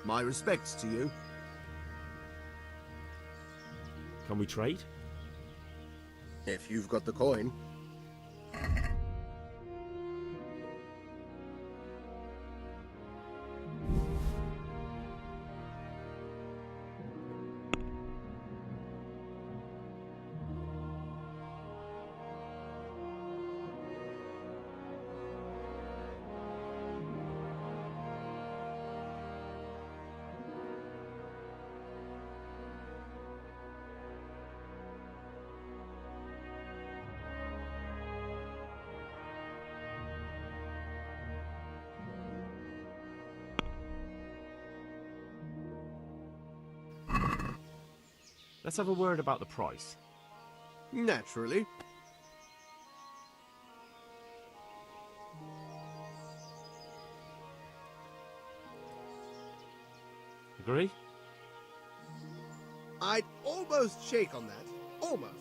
My respects to you. Can we trade? If you've got the coin. Let's have a word about the price. Naturally. Agree? I'd almost shake on that. Almost.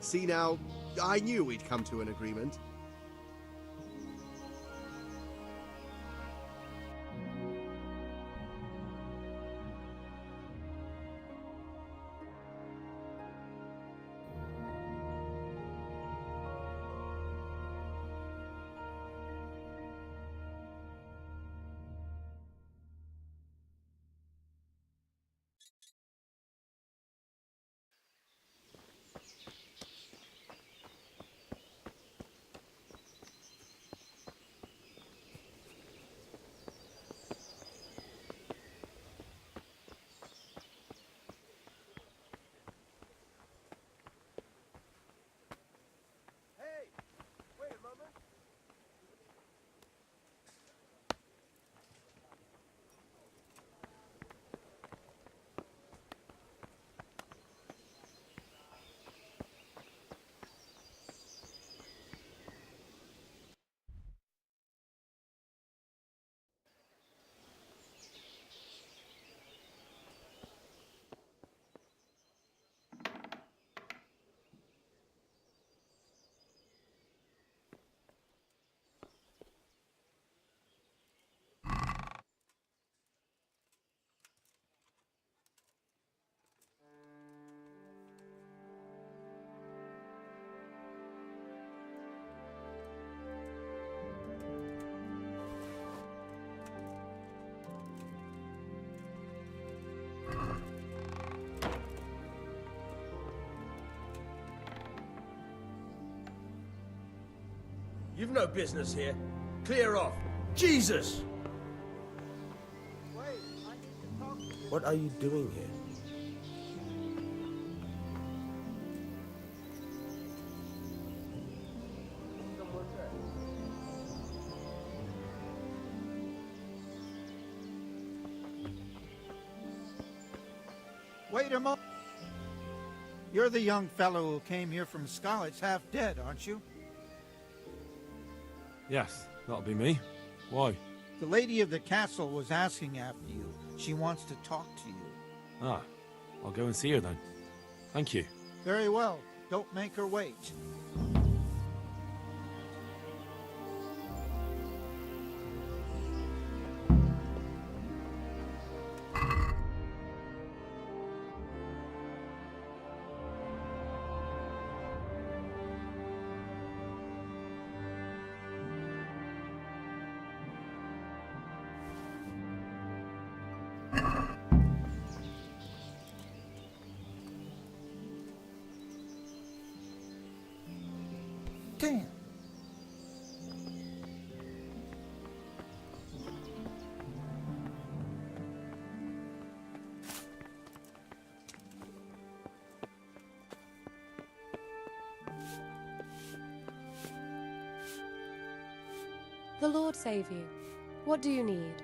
See now, I knew we'd come to an agreement. You've no business here. Clear off. Jesus! Wait, I need to talk to you. What are you doing here? Wait a moment. You're the young fellow who came here from Skalitz half dead, aren't you? Yes, that'll be me. Why? The lady of the castle was asking after you. She wants to talk to you. Ah, I'll go and see her then. Thank you. Very well. Don't make her wait. Damn. The Lord save you. What do you need?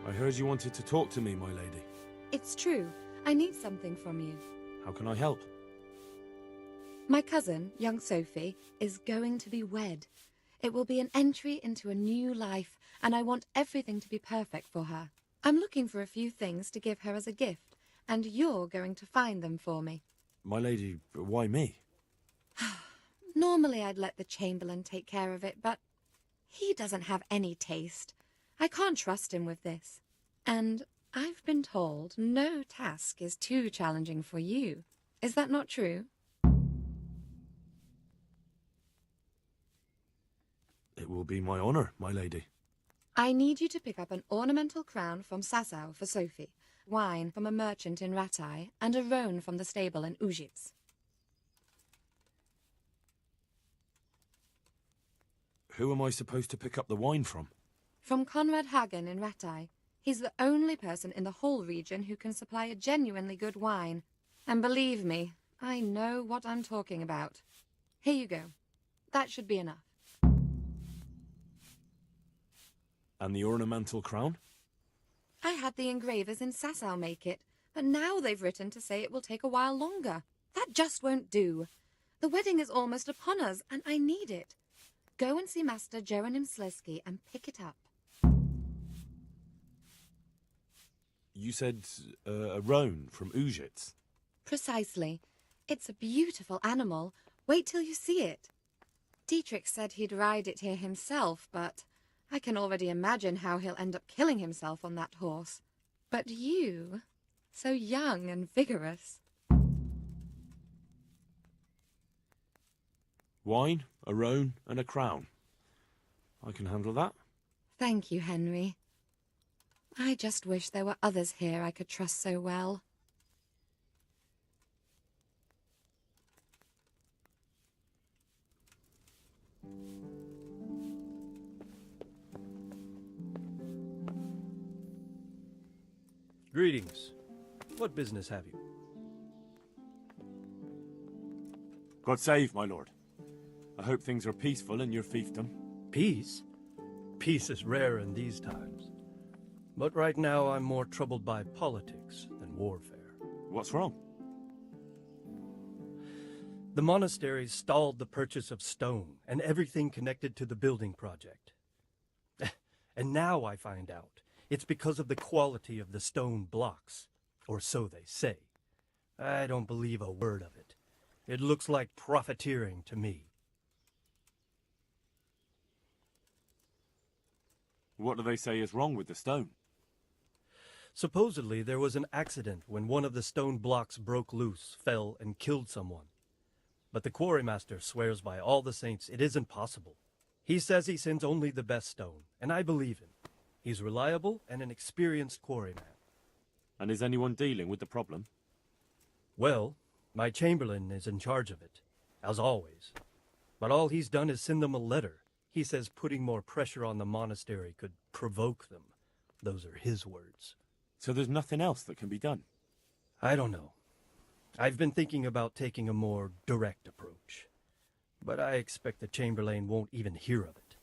I heard you wanted to talk to me, my lady. It's true. I need something from you. How can I help? My cousin, young Sophie, is going to be wed. It will be an entry into a new life, and I want everything to be perfect for her. I'm looking for a few things to give her as a gift, and you're going to find them for me. My lady, why me? Normally I'd let the Chamberlain take care of it, but he doesn't have any taste. I can't trust him with this. And I've been told no task is too challenging for you. Is that not true? It will be my honor, my lady. I need you to pick up an ornamental crown from Sasau for Sophie, wine from a merchant in Ratai, and a roan from the stable in Ujits. Who am I supposed to pick up the wine from? From Conrad Hagen in Ratai. He's the only person in the whole region who can supply a genuinely good wine. And believe me, I know what I'm talking about. Here you go. That should be enough. And the ornamental crown? I had the engravers in Sasau make it, but now they've written to say it will take a while longer. That just won't do. The wedding is almost upon us, and I need it. Go and see Master Jeronim Slesky and pick it up. You said a roan from Ujits. Precisely. It's a beautiful animal. Wait till you see it. Dietrich said he'd ride it here himself, but I can already imagine how he'll end up killing himself on that horse. But you, so young and vigorous. Wine, a roan, and a crown. I can handle that. Thank you, Henry. I just wish there were others here I could trust so well. Greetings. What business have you? God save, my lord. I hope things are peaceful in your fiefdom. Peace? Peace is rare in these times. But right now I'm more troubled by politics than warfare. What's wrong? The monasteries stalled the purchase of stone and everything connected to the building project. And now I find out it's because of the quality of the stone blocks, or so they say. I don't believe a word of it. It looks like profiteering to me. What do they say is wrong with the stone? Supposedly there was an accident when one of the stone blocks broke loose, fell, and killed someone. But the quarrymaster swears by all the saints it isn't possible. He says he sends only the best stone, and I believe him. He's reliable and an experienced quarryman. And is anyone dealing with the problem? Well, my chamberlain is in charge of it, as always. But all he's done is send them a letter. He says putting more pressure on the monastery could provoke them. Those are his words. So there's nothing else that can be done? I don't know. I've been thinking about taking a more direct approach. But I expect the chamberlain won't even hear of it.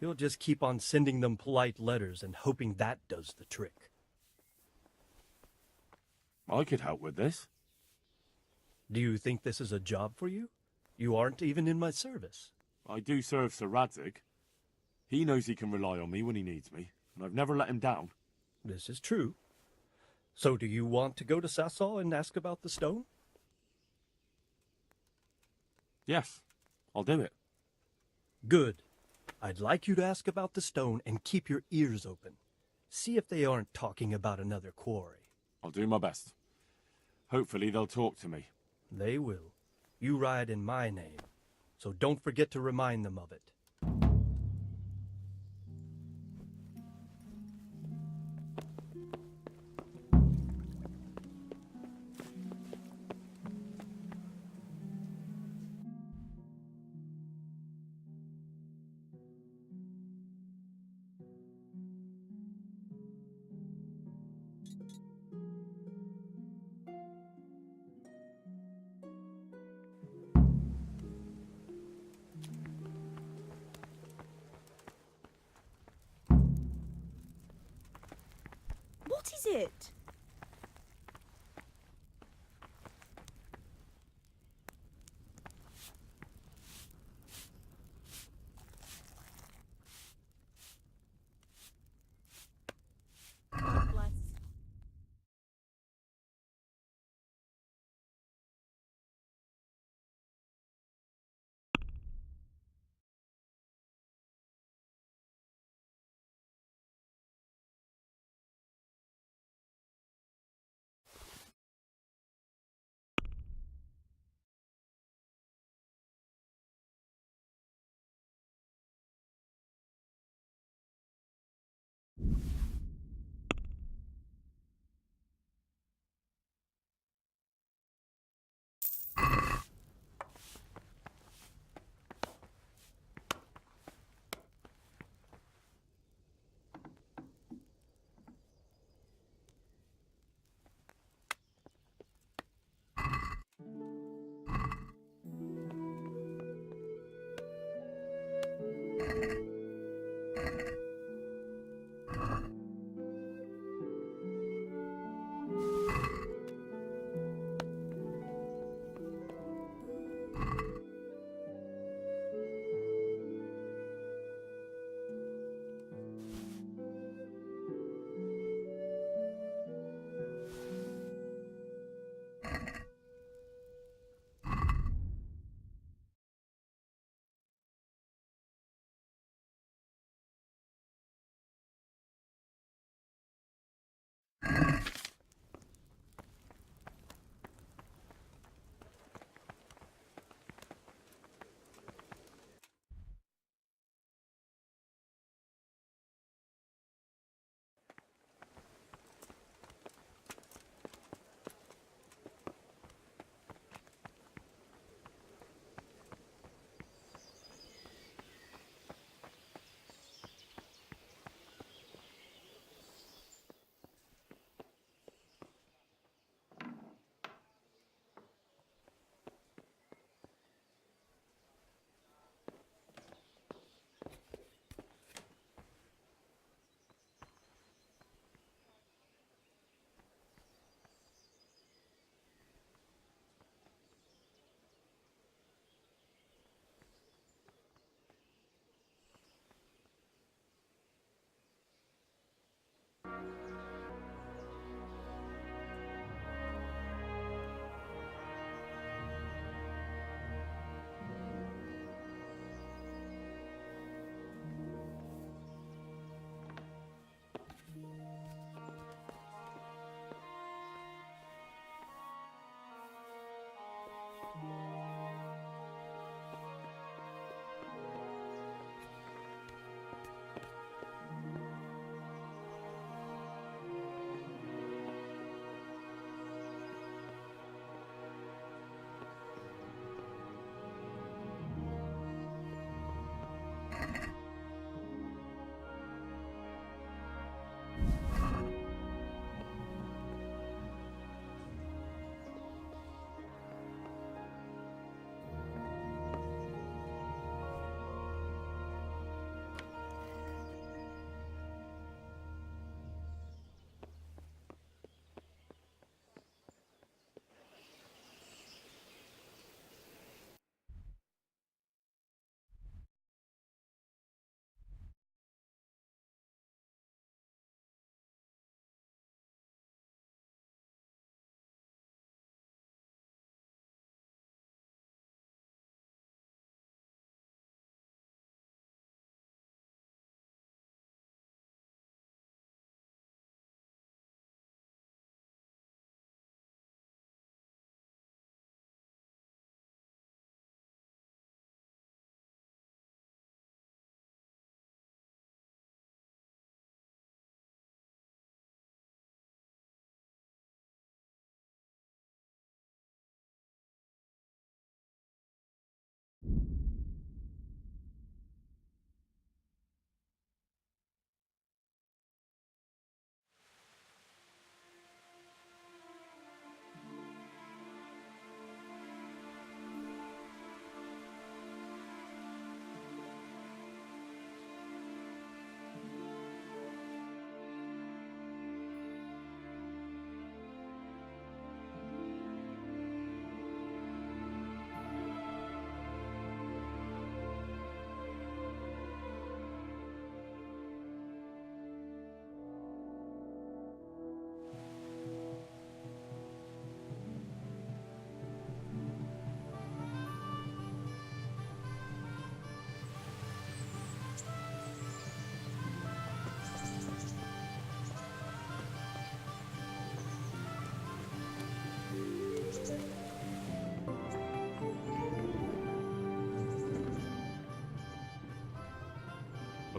He'll just keep on sending them polite letters and hoping that does the trick. I could help with this. Do you think this is a job for you? You aren't even in my service. I do serve Sir Radzig. He knows he can rely on me when he needs me, and I've never let him down. This is true. So do you want to go to Sasau and ask about the stone? Yes, I'll do it. Good. I'd like you to ask about the stone and keep your ears open. See if they aren't talking about another quarry. I'll do my best. Hopefully they'll talk to me. They will. You ride in my name, so don't forget to remind them of it. What is it? Bless.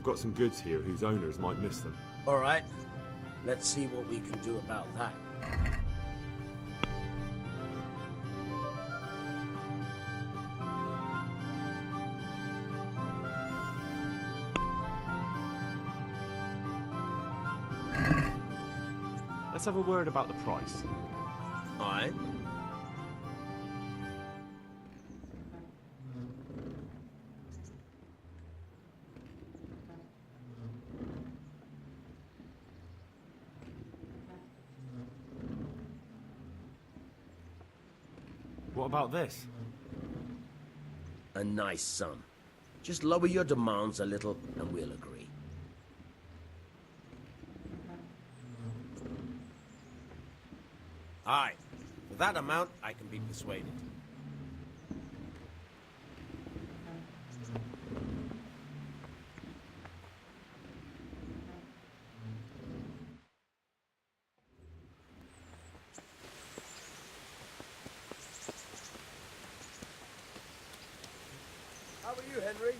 I've got some goods here whose owners might miss them. All right. Let's see what we can do about that. Let's have a word about the price. All right. What about this? A nice sum. Just lower your demands a little and we'll agree. Aye. For that amount, I can be persuaded. How are you, Henry?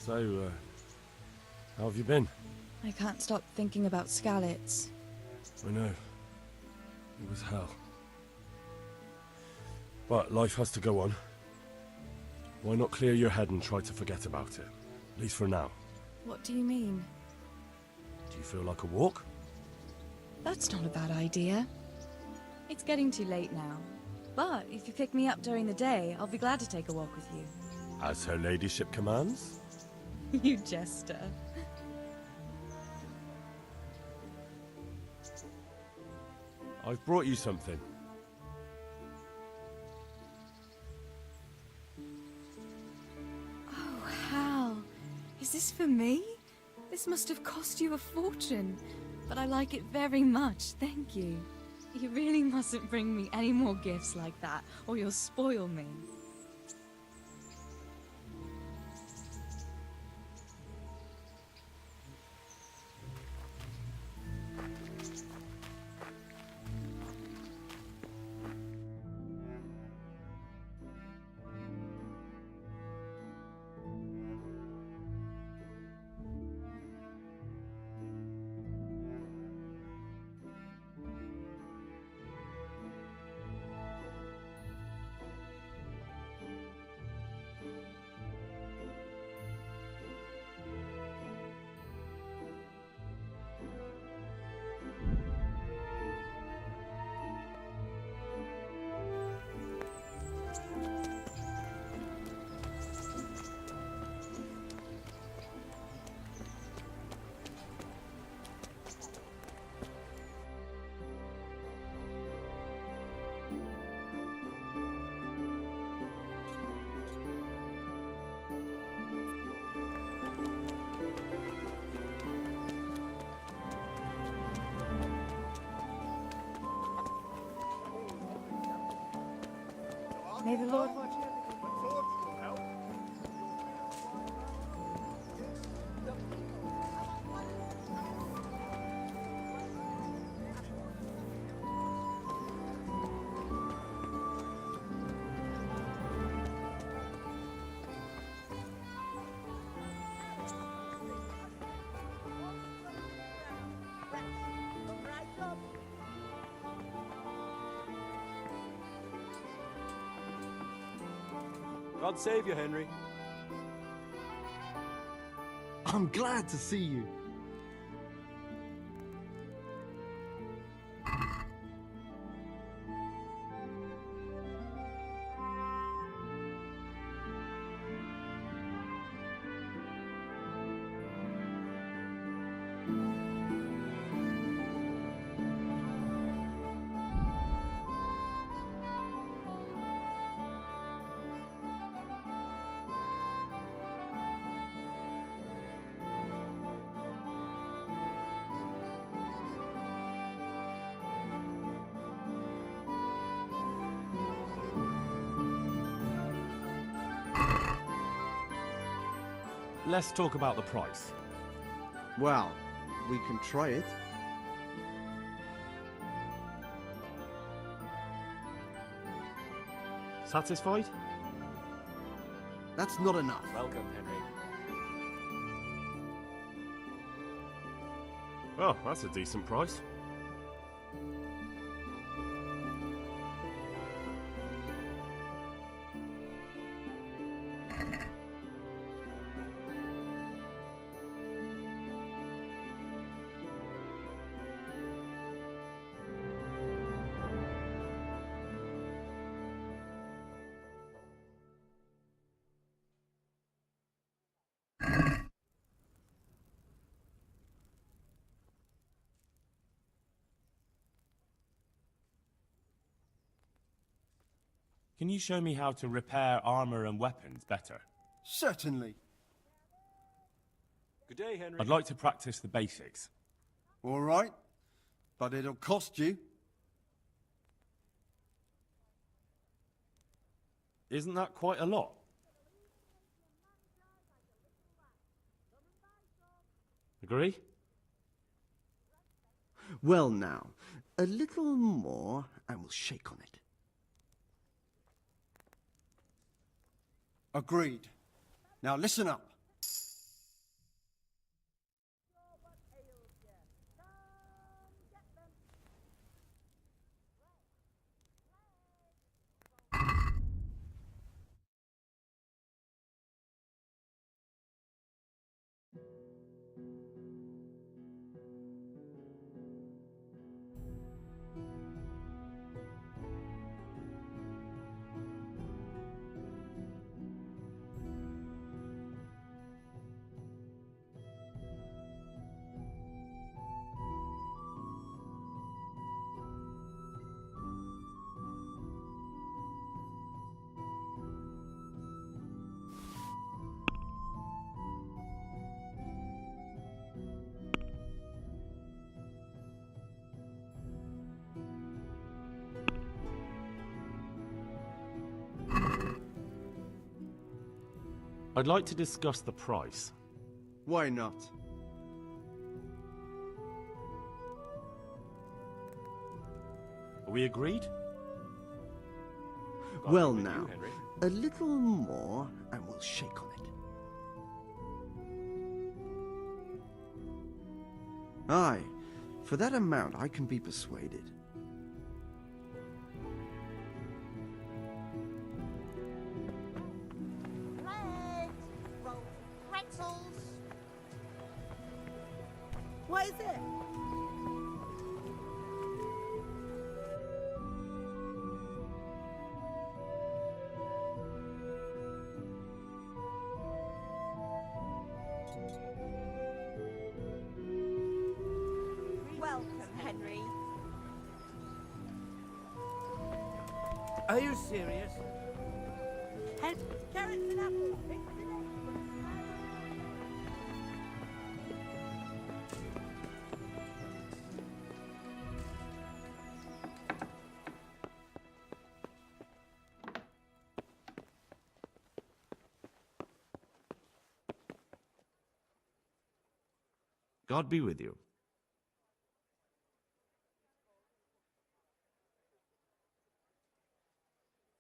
So, how have you been? I can't stop thinking about Skalitz. I know. It was hell. But life has to go on. Why not clear your head and try to forget about it? At least for now. What do you mean? Do you feel like a walk? That's not a bad idea. It's getting too late now. But if you pick me up during the day, I'll be glad to take a walk with you. As her ladyship commands? You jester. I've brought you something. Oh, Hal. Is this for me? This must have cost you a fortune. But I like it very much, thank you. You really mustn't bring me any more gifts like that, or you'll spoil me. May the Lord watch you. God save you, Henry. I'm glad to see you. let's talk about the price. Well, we can try it. Satisfied? That's not enough. Welcome, Henry. Oh, that's a decent price. Can you show me how to repair armor and weapons better? Certainly. Good day, Henry. I'd like to practice the basics. All right. But it'll cost you. Isn't that quite a lot? Agree? Well now, a little more and we'll shake on it. Agreed. Now listen up. I'd like to discuss the price. Why not? Are we agreed? Well now, a little more and we'll shake on it. Aye, for that amount I can be persuaded. What is it? Welcome, Henry. Are you serious? Carrots and apples. God be with you.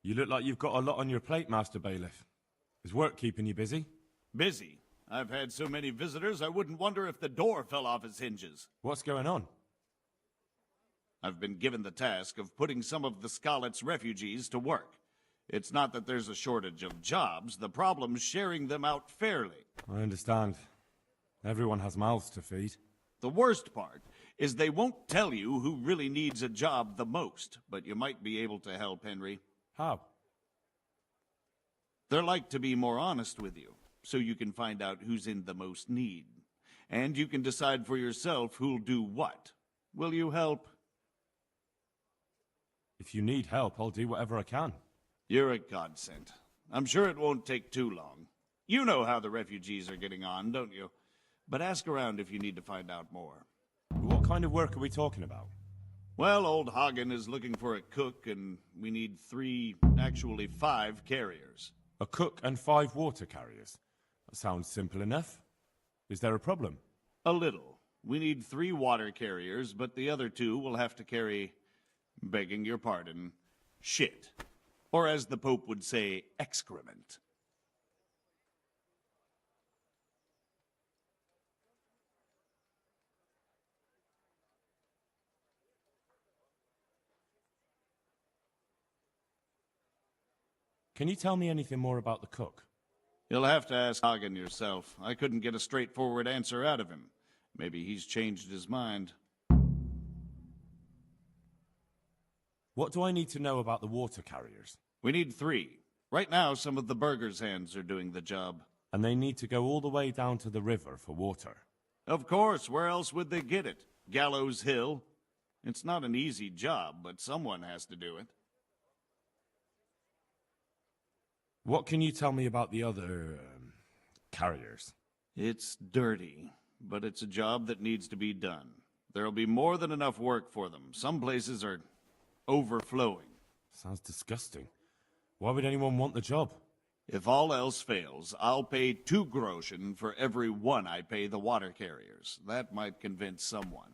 You look like you've got a lot on your plate, Master Bailiff. Is work keeping you busy? Busy? I've had so many visitors I wouldn't wonder if the door fell off its hinges. What's going on? I've been given the task of putting some of the Skalitz refugees to work. It's not that there's a shortage of jobs, the problem's sharing them out fairly. I understand. Everyone has mouths to feed. The worst part is they won't tell you who really needs a job the most, but you might be able to help, Henry. How? They're like to be more honest with you, so you can find out who's in the most need. And you can decide for yourself who'll do what. Will you help? If you need help, I'll do whatever I can. You're a godsend. I'm sure it won't take too long. You know how the refugees are getting on, don't you? But ask around if you need to find out more. What kind of work are we talking about? Well, old Hagen is looking for a cook, and we need 5 carriers. A cook and 5 water carriers? That sounds simple enough. Is there a problem? A little. We need 3 water carriers, but the other 2 will have to carry, begging your pardon, shit. Or as the Pope would say, excrement. Can you tell me anything more about the cook? You'll have to ask Hagen yourself. I couldn't get a straightforward answer out of him. Maybe he's changed his mind. What do I need to know about the water carriers? We need 3. Right now, some of the burgers' hands are doing the job. And they need to go all the way down to the river for water. Of course, where else would they get it? Gallows Hill? It's not an easy job, but someone has to do it. What can you tell me about the other carriers? It's dirty, but it's a job that needs to be done. There'll be more than enough work for them. Some places are overflowing. Sounds disgusting. Why would anyone want the job? If all else fails, I'll pay 2 groschen for every 1 I pay the water carriers. That might convince someone.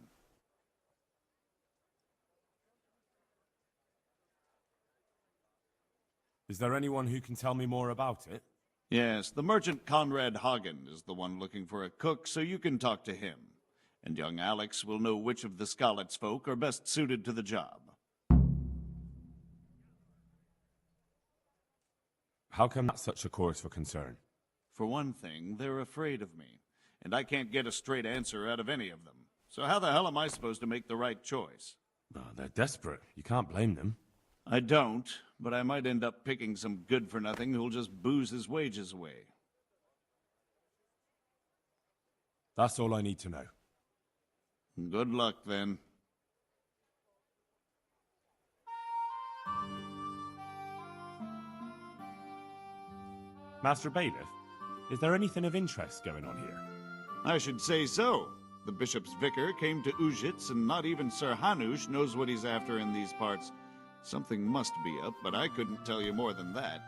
Is there anyone who can tell me more about it? Yes, the merchant Conrad Hagen is the one looking for a cook, so you can talk to him. And young Alex will know which of the Skalitz folk are best suited to the job. How come that's such a cause for concern? For one thing, they're afraid of me, and I can't get a straight answer out of any of them. So how the hell am I supposed to make the right choice? Oh, they're desperate. You can't blame them. I don't, but I might end up picking some good-for-nothing who'll just booze his wages away. That's all I need to know. Good luck, then. Master Bailiff, is there anything of interest going on here? I should say so. The bishop's vicar came to Ujitz, and not even Sir Hanush knows what he's after in these parts. Something must be up, but I couldn't tell you more than that.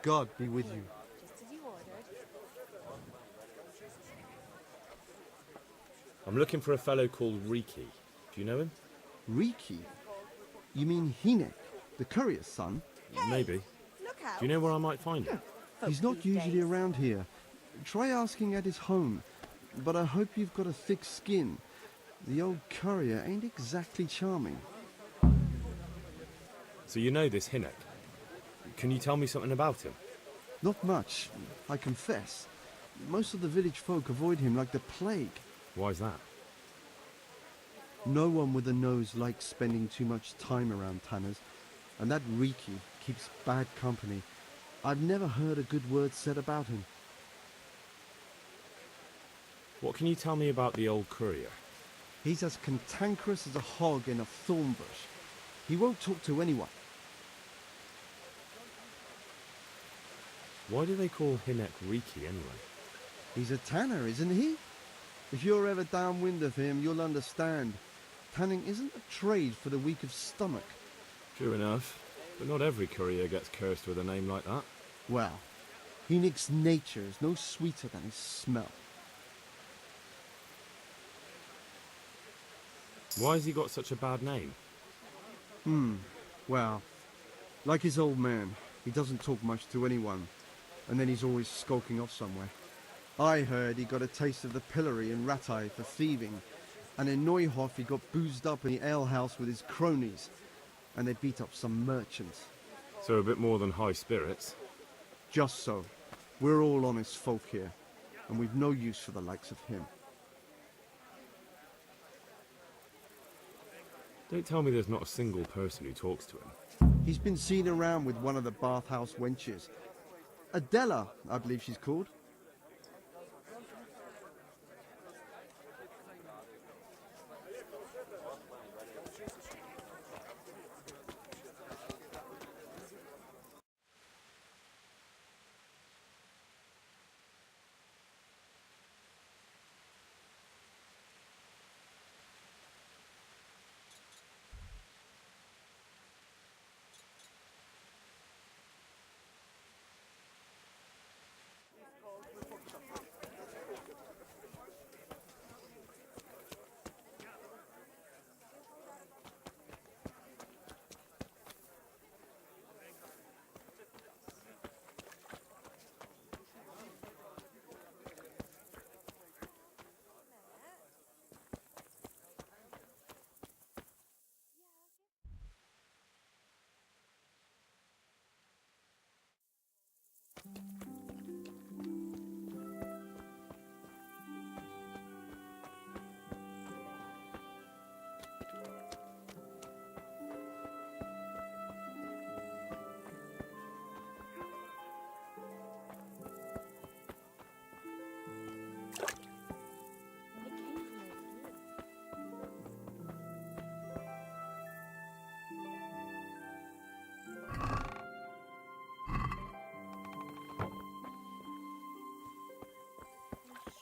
God be with you. Just as you ordered. I'm looking for a fellow called Reeky. Do you know him? Reeky? You mean Hinek, the courier's son? Hey, Maybe. Look out. Do you know where I might find him? He's not usually around here. Try asking at his home. But I hope you've got a thick skin. The old courier ain't exactly charming. So you know this Hinek. Can you tell me something about him? Not much, I confess. Most of the village folk avoid him like the plague. Why's that? No one with a nose likes spending too much time around tanners, and that Reeky keeps bad company. I've never heard a good word said about him. What can you tell me about the old courier? He's as cantankerous as a hog in a thorn bush. He won't talk to anyone. Why do they call Hinek Reeky anyway? He's a tanner, isn't he? If you're ever downwind of him, you'll understand. Tanning isn't a trade for the weak of stomach. True enough, but not every courier gets cursed with a name like that. Well, Hinek's nature is no sweeter than his smell. Why has he got such a bad name? Well, Like his old man, he doesn't talk much to anyone, and then he's always skulking off somewhere. I heard he got a taste of the pillory in Rattay for thieving, and in Neuhof he got boozed up in the alehouse with his cronies, and they beat up some merchants. So a bit more than high spirits. Just so. We're all honest folk here, and we've no use for the likes of him. Don't tell me there's not a single person who talks to him. He's been seen around with one of the bathhouse wenches. Adela, I believe she's called.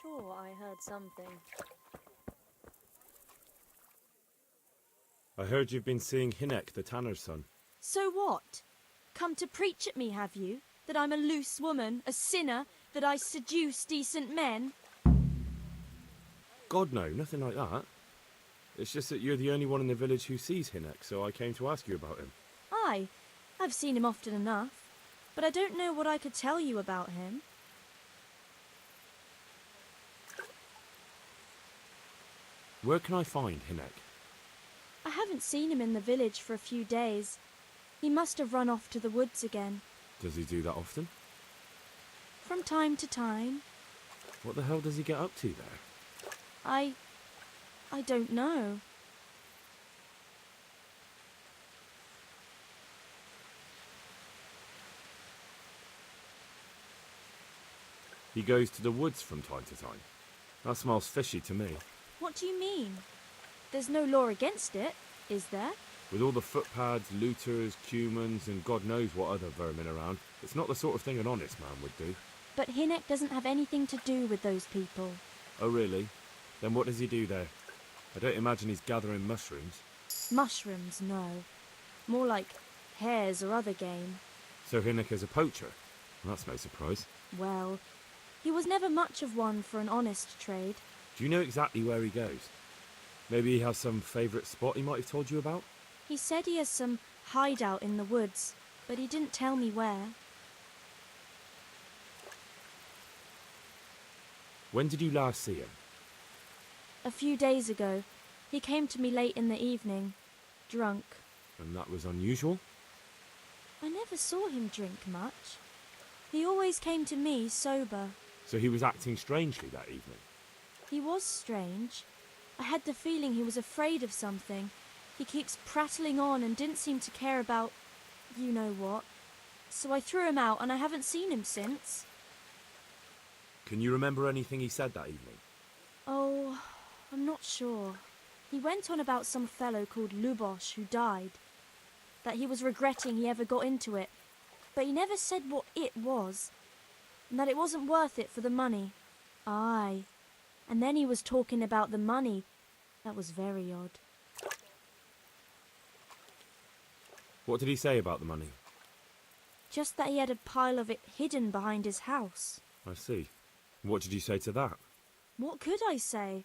Sure, I heard something. I heard you've been seeing Hinek, the tanner's son. So what? Come to preach at me, have you? That I'm a loose woman, a sinner, that I seduce decent men? God, no, nothing like that. It's just that you're the only one in the village who sees Hinek, so I came to ask you about him. Aye, I've seen him often enough, but I don't know what I could tell you about him. Where can I find Hinek? I haven't seen him in the village for a few days. He must have run off to the woods again. Does he do that often? From time to time. What the hell does he get up to there? I don't know. He goes to the woods from time to time. That smells fishy to me. What do you mean? There's no law against it, is there? With all the footpads, looters, Cumans, and God knows what other vermin around, it's not the sort of thing an honest man would do. But Hinek doesn't have anything to do with those people. Oh, really? Then what does he do there? I don't imagine he's gathering mushrooms. Mushrooms, no. More like hares or other game. So Hinek is a poacher? That's no surprise. Well, he was never much of one for an honest trade. Do you know exactly where he goes? Maybe he has some favourite spot he might have told you about? He said he has some hideout in the woods, but he didn't tell me where. When did you last see him? A few days ago. He came to me late in the evening, drunk. And that was unusual? I never saw him drink much. He always came to me sober. So he was acting strangely that evening? He was strange. I had the feeling he was afraid of something. He keeps prattling on and didn't seem to care about you know what. So I threw him out and I haven't seen him since. Can you remember anything he said that evening? Oh, I'm not sure. He went on about some fellow called Lubosh who died. That he was regretting he ever got into it. But he never said what it was. And that it wasn't worth it for the money. Aye. And then he was talking about the money. That was very odd. What did he say about the money? Just that he had a pile of it hidden behind his house. I see. What did you say to that? What could I say?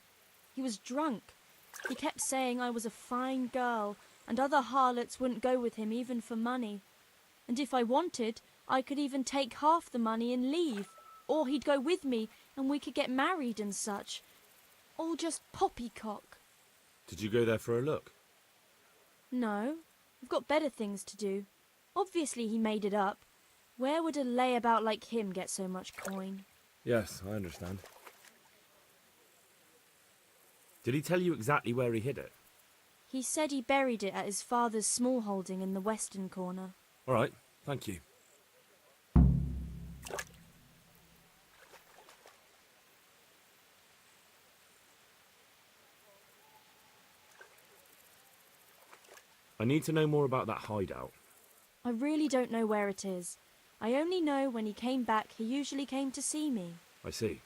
He was drunk. He kept saying I was a fine girl, and other harlots wouldn't go with him even for money. And if I wanted, I could even take half the money and leave. Or he'd go with me and we could get married and such. All just poppycock. Did you go there for a look? No, I've got better things to do. Obviously he made it up. Where would a layabout like him get so much coin? Yes, I understand. Did he tell you exactly where he hid it? He said he buried it at his father's small holding in the western corner. All right, thank you. I need to know more about that hideout. I really don't know where it is. I only know when he came back, he usually came to see me. I see.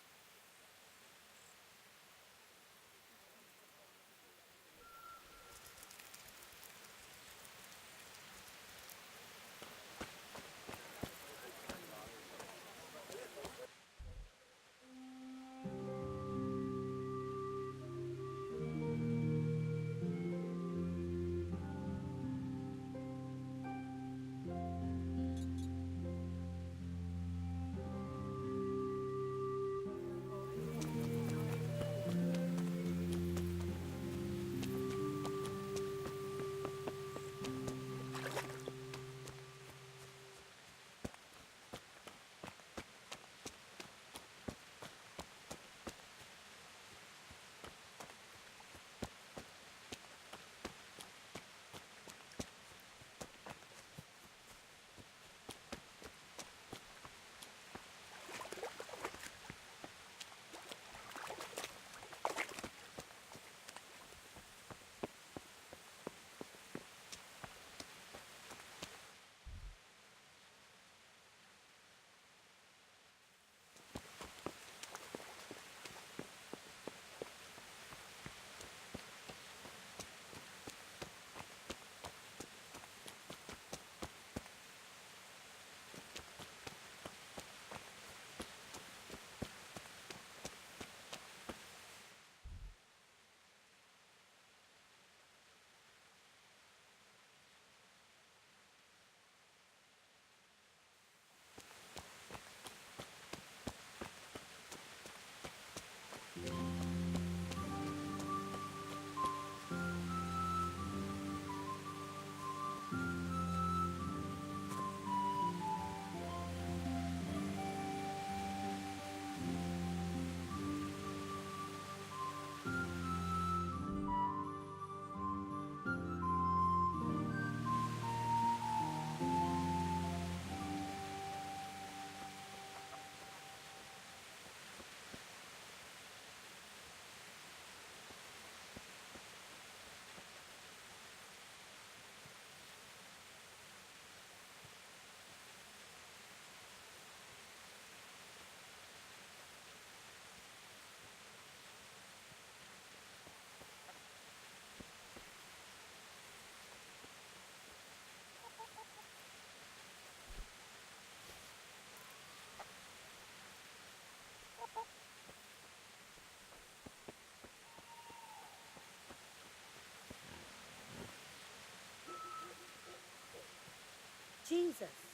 Jesus.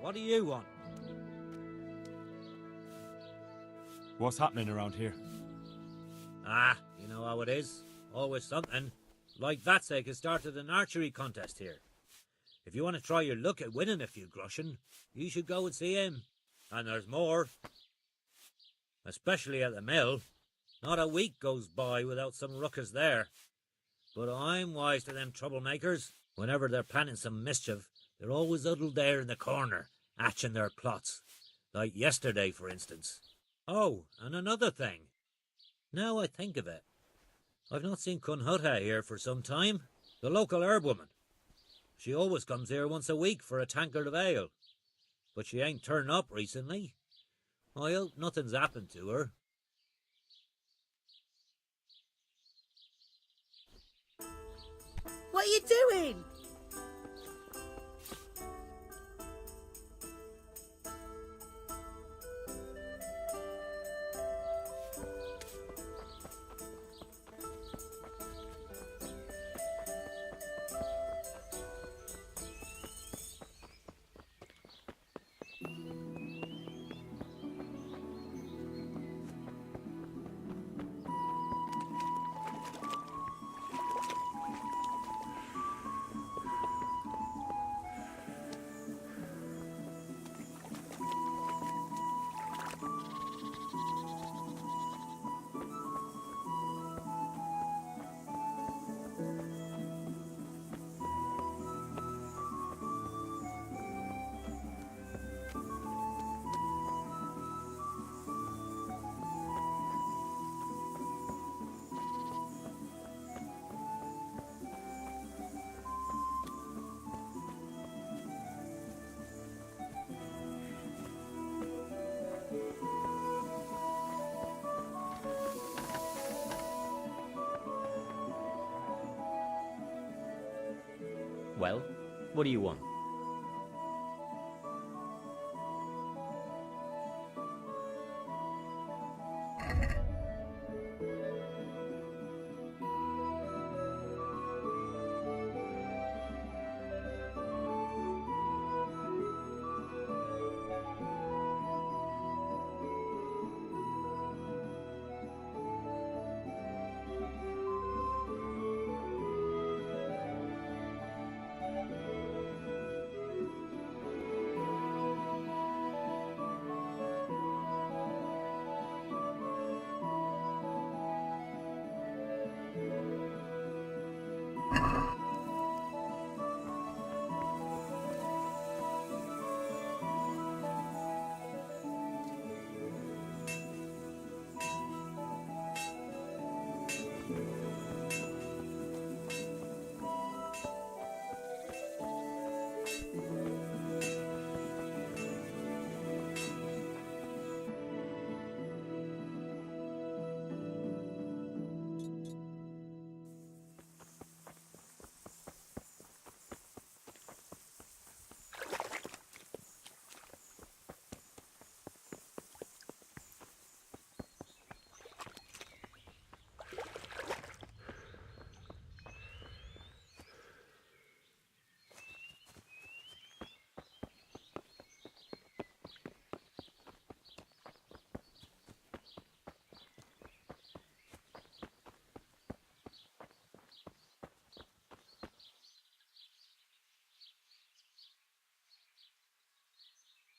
What do you want? What's happening around here? Ah, you know how it is. Always something. Like Vatsek has started an archery contest here. If you want to try your luck at winning a few groschen, you should go and see him. And there's more. Especially at the mill. Not a week goes by without some ruckus there. But I'm wise to them troublemakers. Whenever they're planning some mischief, they're always huddled there in the corner, hatching their plots. Like yesterday, for instance. Oh, and another thing. Now I think of it. I've not seen Kunhutta here for some time. The local herbwoman. She always comes here once a week for a tankard of ale. But she ain't turned up recently. I hope nothing's happened to her. What are you doing? Well, what do you want?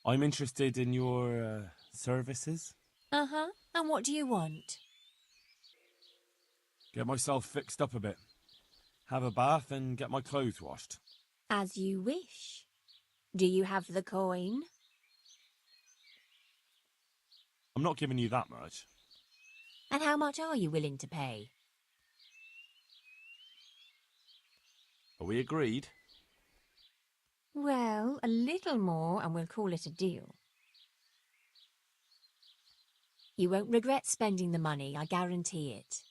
I'm interested in your services. Uh-huh. And what do you want? Get myself fixed up a bit. Have a bath and get my clothes washed. As you wish. Do you have the coin? I'm not giving you that much. And how much are you willing to pay? Are we agreed? Well, a little more and we'll call it a deal. You won't regret spending the money, I guarantee it.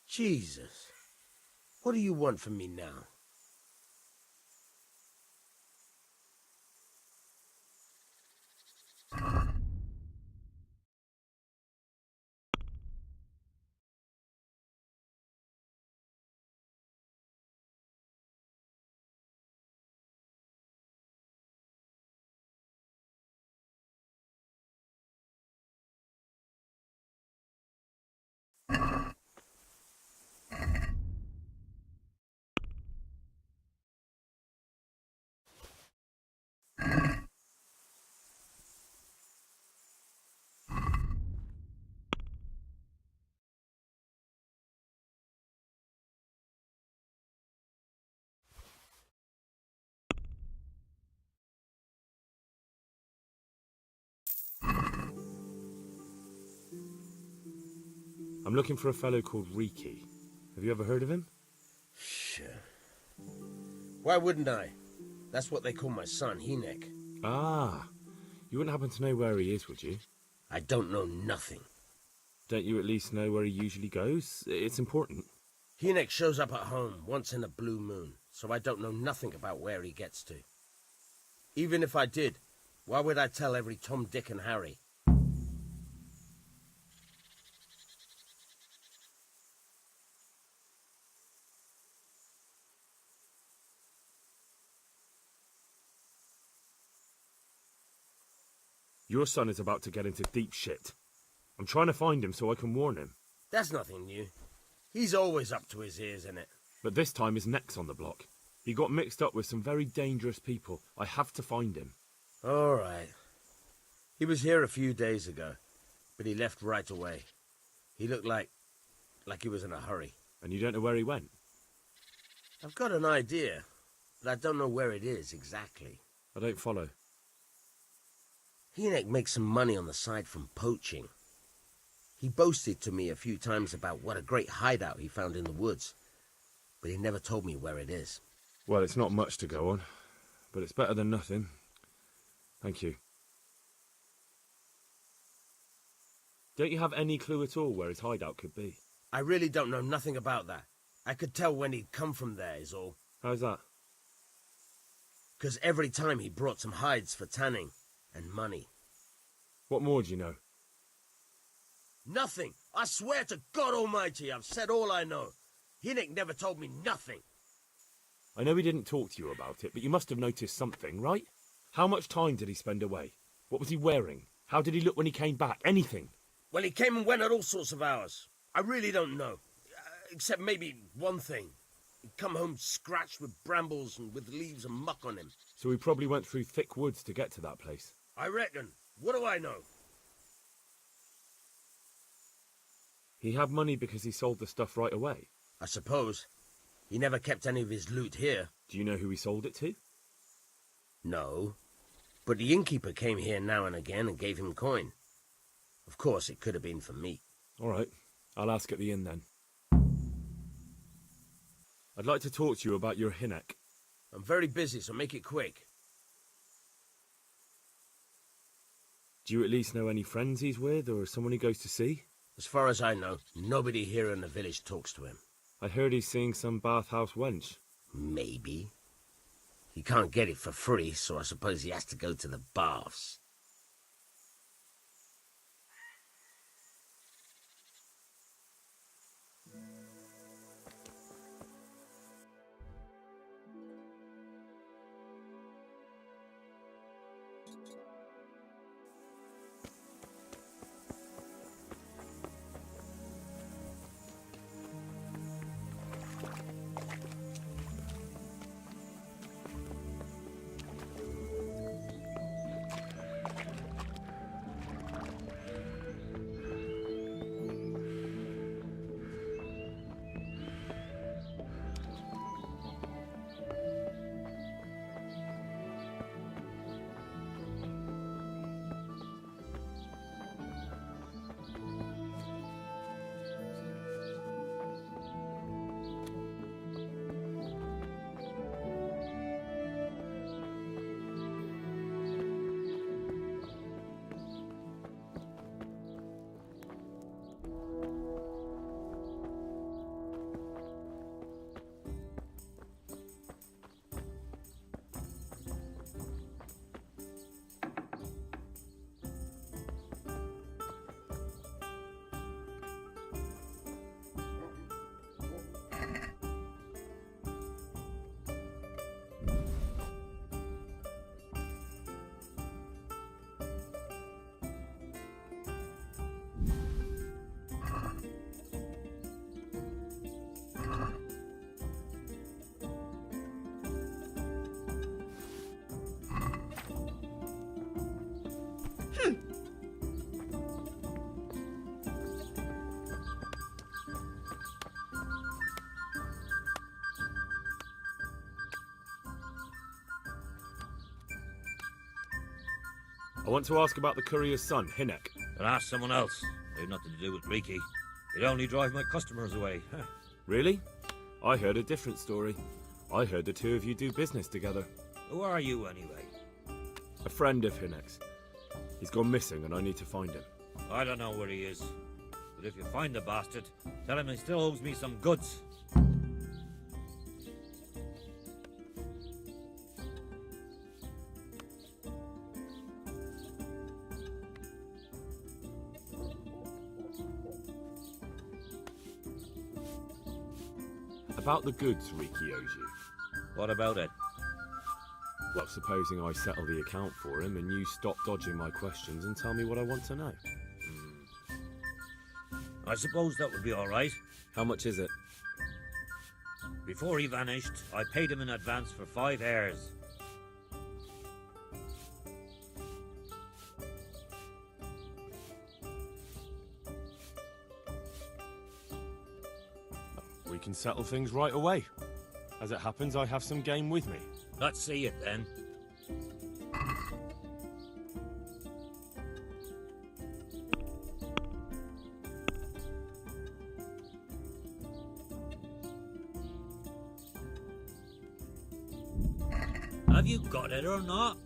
Jesus. What do you want from me now? I'm looking for a fellow called Reeky. Have you ever heard of him? Sure. Why wouldn't I? That's what they call my son, Hynek. Ah, you wouldn't happen to know where he is, would you? I don't know nothing. Don't you at least know where he usually goes? It's important. Hynek shows up at home once in a blue moon, so I don't know nothing about where he gets to. Even if I did, why would I tell every Tom, Dick and Harry? Your son is about to get into deep shit. I'm trying to find him so I can warn him. That's nothing new. He's always up to his ears in it. But this time his neck's on the block. He got mixed up with some very dangerous people. I have to find him. All right. He was here a few days ago, but he left right away. He looked like he was in a hurry. And you don't know where he went? I've got an idea, but I don't know where it is exactly. I don't follow. Hynek makes some money on the side from poaching. He boasted to me a few times about what a great hideout he found in the woods, but he never told me where it is. Well, it's not much to go on, but it's better than nothing. Thank you. Don't you have any clue at all where his hideout could be? I really don't know nothing about that. I could tell when he'd come from there, is all. How's that? 'Cause every time he brought some hides for tanning and money. What more do you know? Nothing! I swear to God Almighty, I've said all I know. Hynek never told me nothing. I know he didn't talk to you about it, but you must have noticed something, right? How much time did he spend away? What was he wearing? How did he look when he came back? Anything? Well, he came and went at all sorts of hours. I really don't know. Except maybe one thing. He'd come home scratched with brambles and with leaves and muck on him. So he probably went through thick woods to get to that place. I reckon. What do I know? He had money because he sold the stuff right away. I suppose. He never kept any of his loot here. Do you know who he sold it to? No. But the innkeeper came here now and again and gave him coin. Of course, it could have been for me. All right. I'll ask at the inn then. I'd like to talk to you about your Hynek. I'm very busy, so make it quick. Do you at least know any friends he's with, or someone he goes to see? As far as I know, nobody here in the village talks to him. I heard he's seeing some bathhouse wench. Maybe. He can't get it for free, so I suppose he has to go to the baths. I want to ask about the courier's son, Hinek. But ask someone else. They've nothing to do with Reeky. They only drive my customers away. Really? I heard a different story. I heard the two of you do business together. Who are you, anyway? A friend of Hinek's. He's gone missing and I need to find him. I don't know where he is. But if you find the bastard, tell him he still owes me some goods. About the goods Reeky owes you. What about it? Well, supposing I settle the account for him and you stop dodging my questions and tell me what I want to know. I suppose that would be all right. How much is it? Before he vanished, I paid him in advance for 5 hairs. We can settle things right away. As it happens, I have some game with me. Let's see it then. Have you got it or not?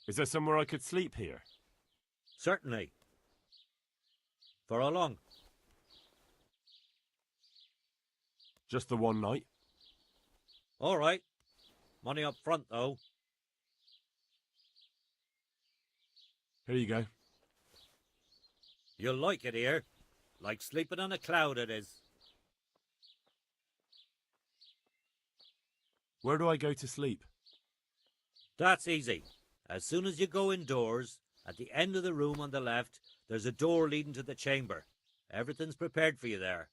Is there somewhere I could sleep here? Certainly. For how long? Just the one night? All right. Money up front, though. Here you go. You'll like it here. Like sleeping on a cloud it is. Where do I go to sleep? That's easy. As soon as you go indoors, at the end of the room on the left, there's a door leading to the chamber. Everything's prepared for you there.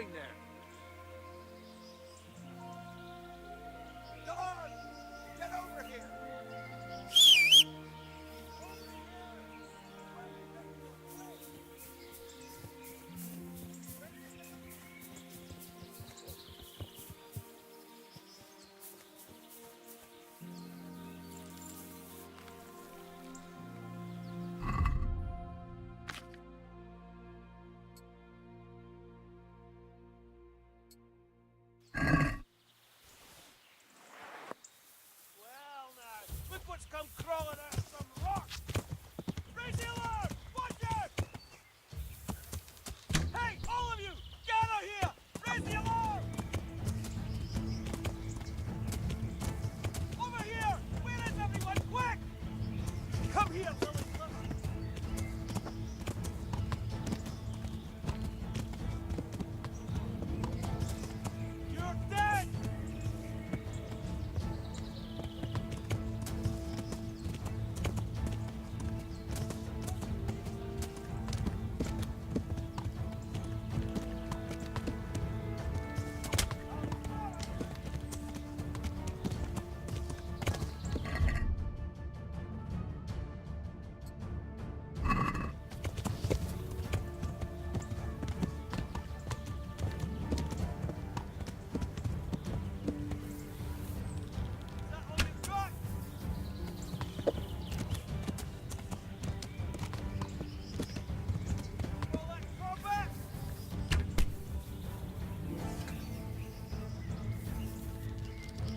doing there? Guard! Get over here! Well now, look what's come crawling out of some rock! Raise the alarm! Watch out! Hey, all of you! Gather here! Raise the alarm! Over here! Where is everyone? Quick! Come here, Lily Sliver! You're dead!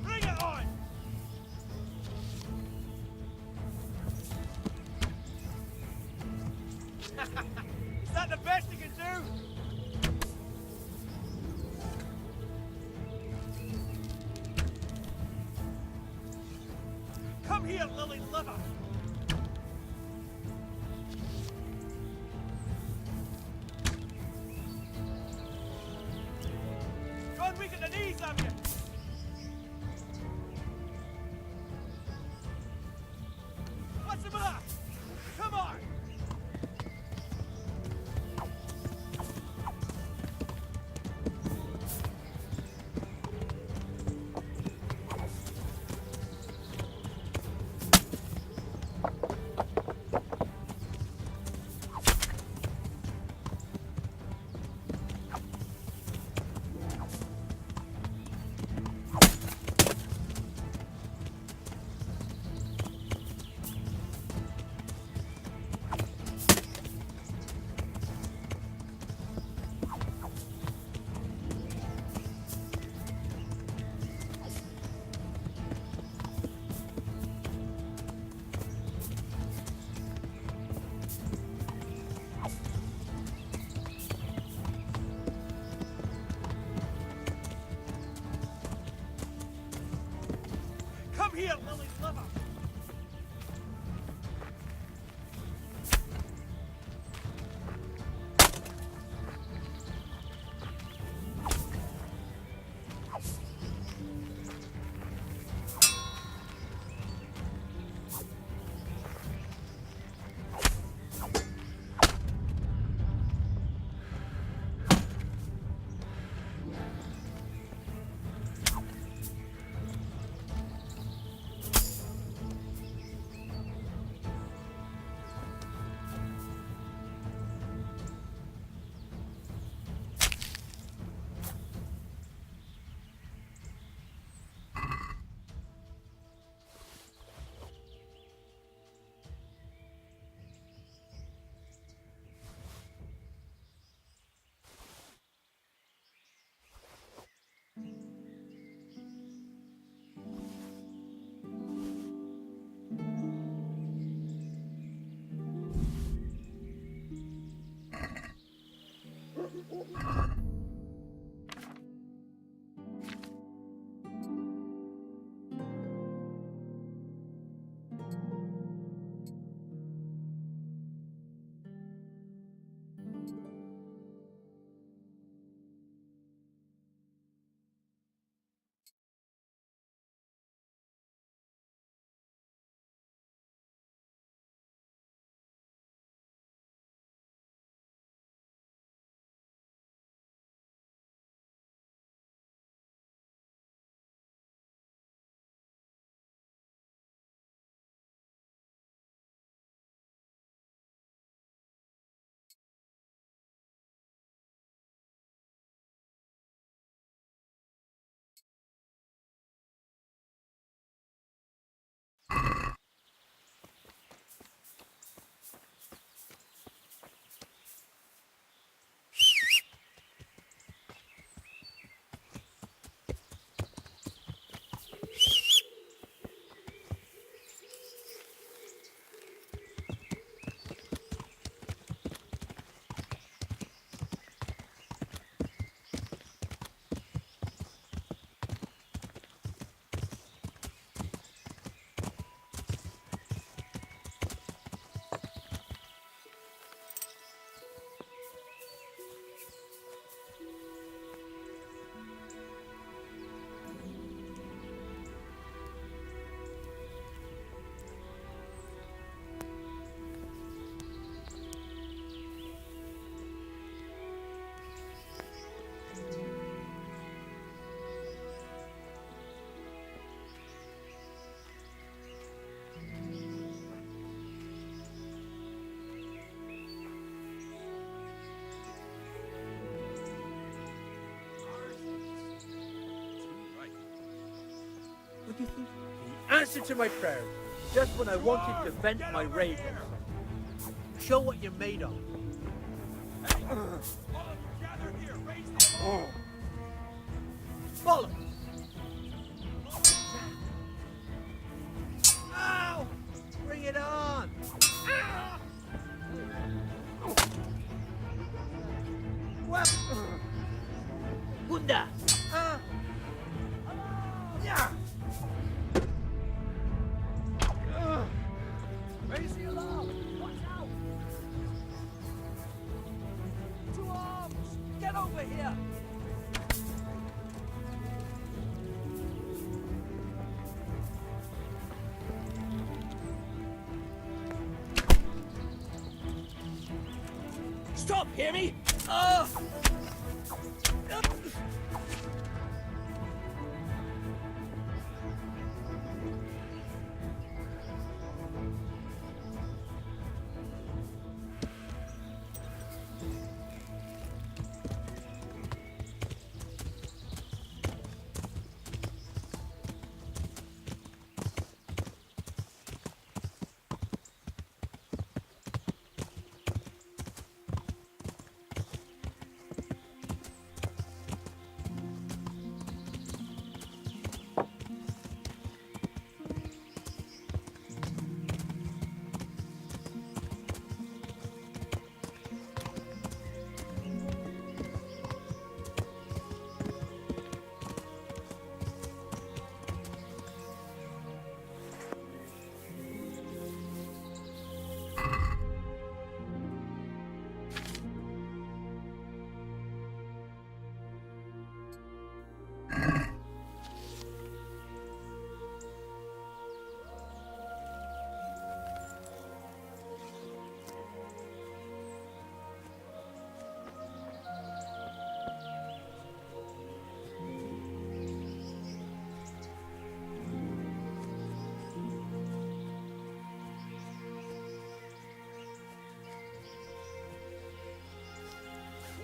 Bring it on! Is that the best you can do? Come here, Lily Liver! God, we get the knees of you! What's the matter? Come on! Come here, Lily Liver! What do you think? The answer to my prayers. Just when I wanted to vent my rage on something. Show what you're made of. Bollocks! Ow! Bring it on! Well, Gunda! Yeah! Raise the alarm! Watch out! 2 arms! Get over here! Stop, hear me?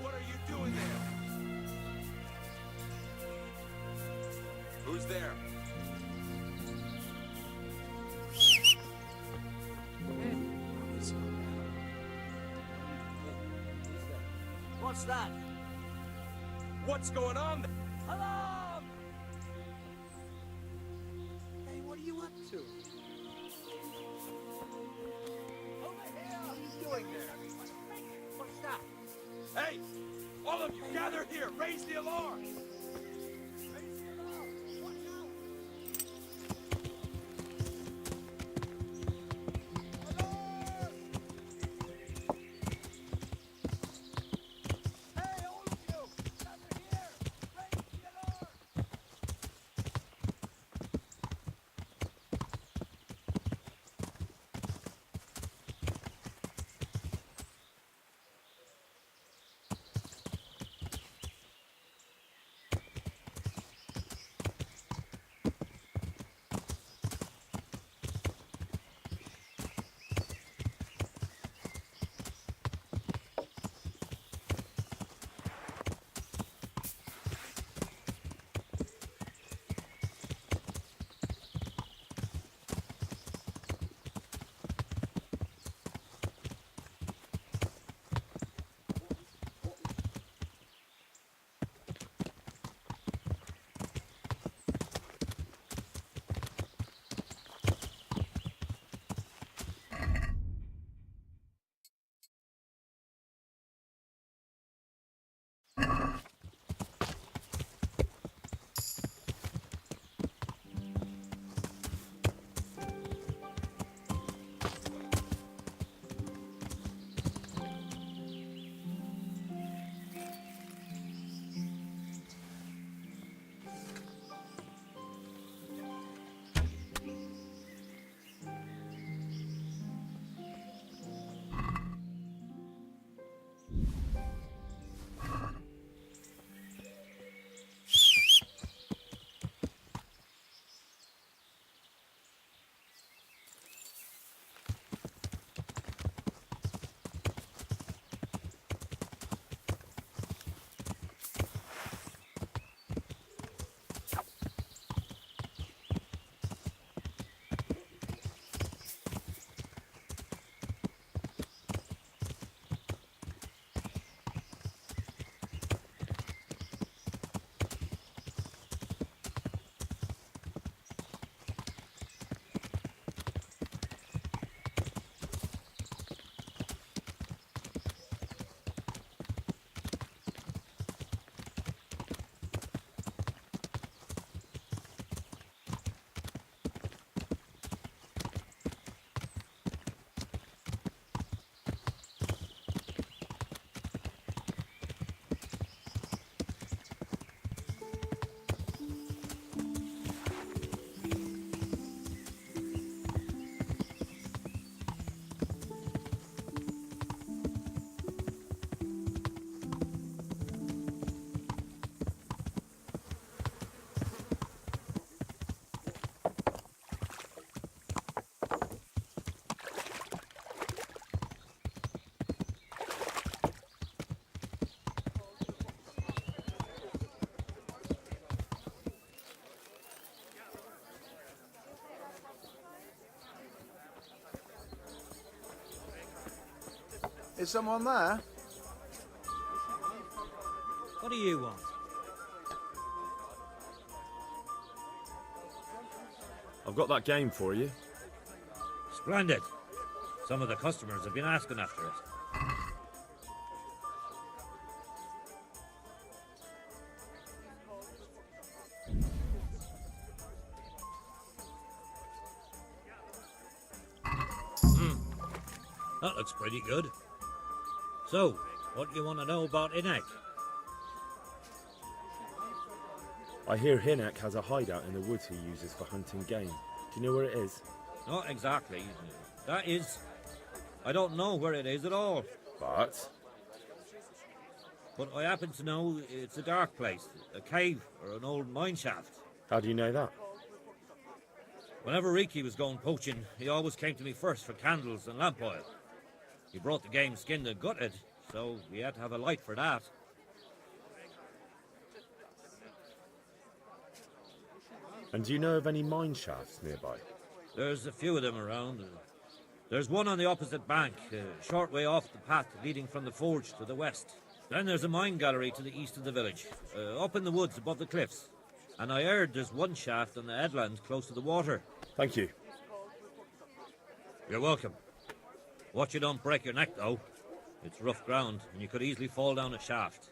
What are you doing there? Who's there? What's that? What's going on there? Alarm! Hey, what are you up to? Over here! What are you doing there? What's that? Hey! All of you, gather here! Raise the alarm! Is someone there? What do you want? I've got that game for you. Splendid. Some of the customers have been asking after it. That looks pretty good. So, what do you want to know about Inek? I hear Hinek has a hideout in the woods he uses for hunting game. Do you know where it is? Not exactly. That is... I don't know where it is at all. But I happen to know it's a dark place, a cave or an old mine shaft. how do you know that? Whenever Reeky was going poaching, he always came to me first for candles and lamp oil. He brought the game skinned and gutted, so we had to have a light for that. And do you know of any mine shafts nearby? There's a few of them around. There's one on the opposite bank, a short way off the path leading from the forge to the west. Then there's a mine gallery to the east of the village, up in the woods above the cliffs. And I heard there's one shaft on the headland close to the water. Thank you. You're welcome. Watch you don't break your neck, though. It's rough ground, and you could easily fall down a shaft.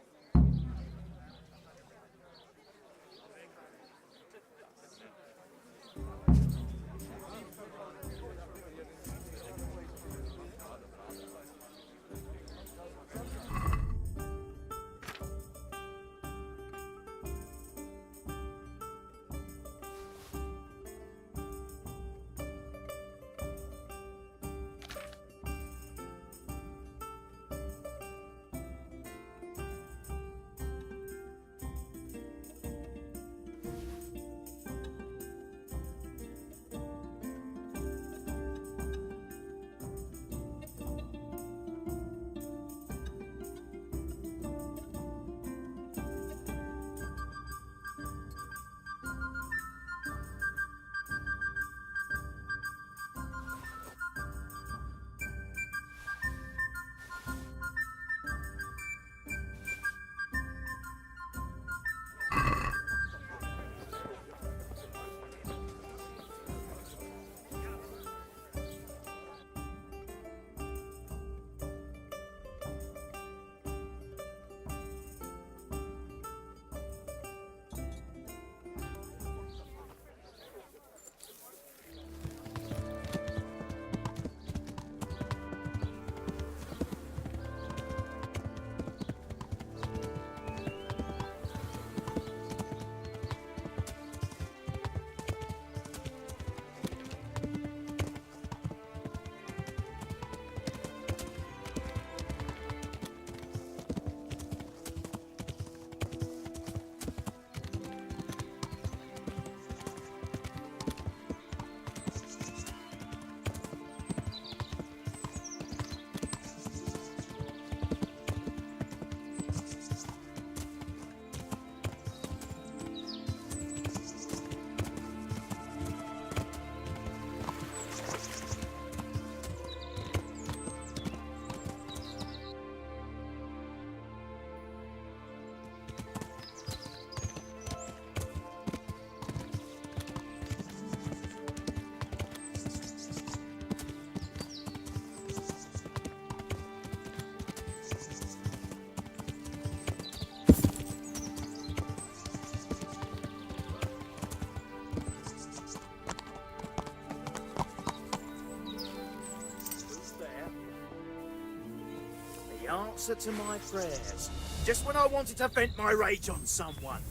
The answer to my prayers. Just when I wanted to vent my rage on someone.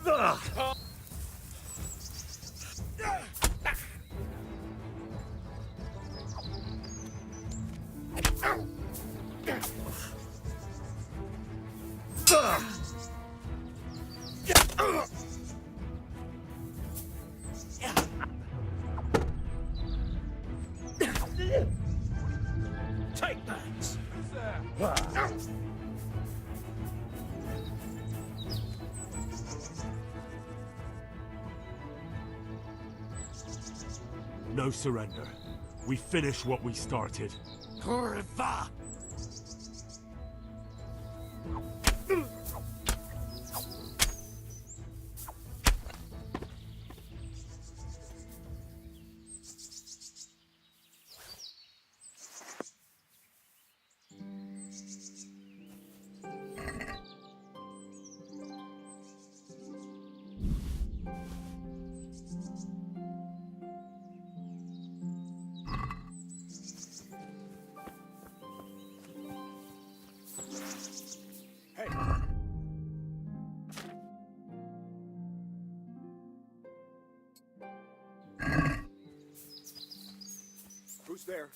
Ugh. Take that. No surrender. We finish what we started. Corva! Who's there?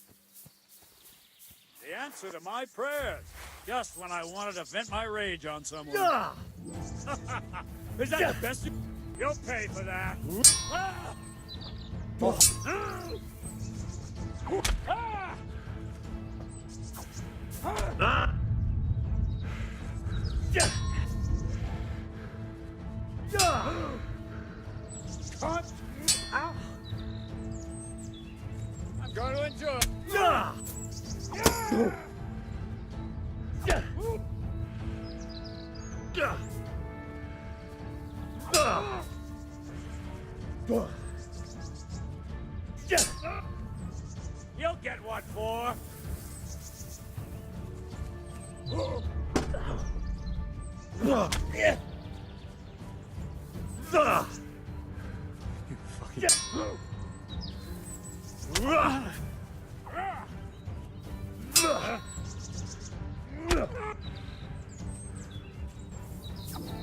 The answer to my prayers. Just when I wanted to vent my rage on someone. Is that the best you... You'll pay for that. Cut! I'm going to enjoy it. You'll get what for. You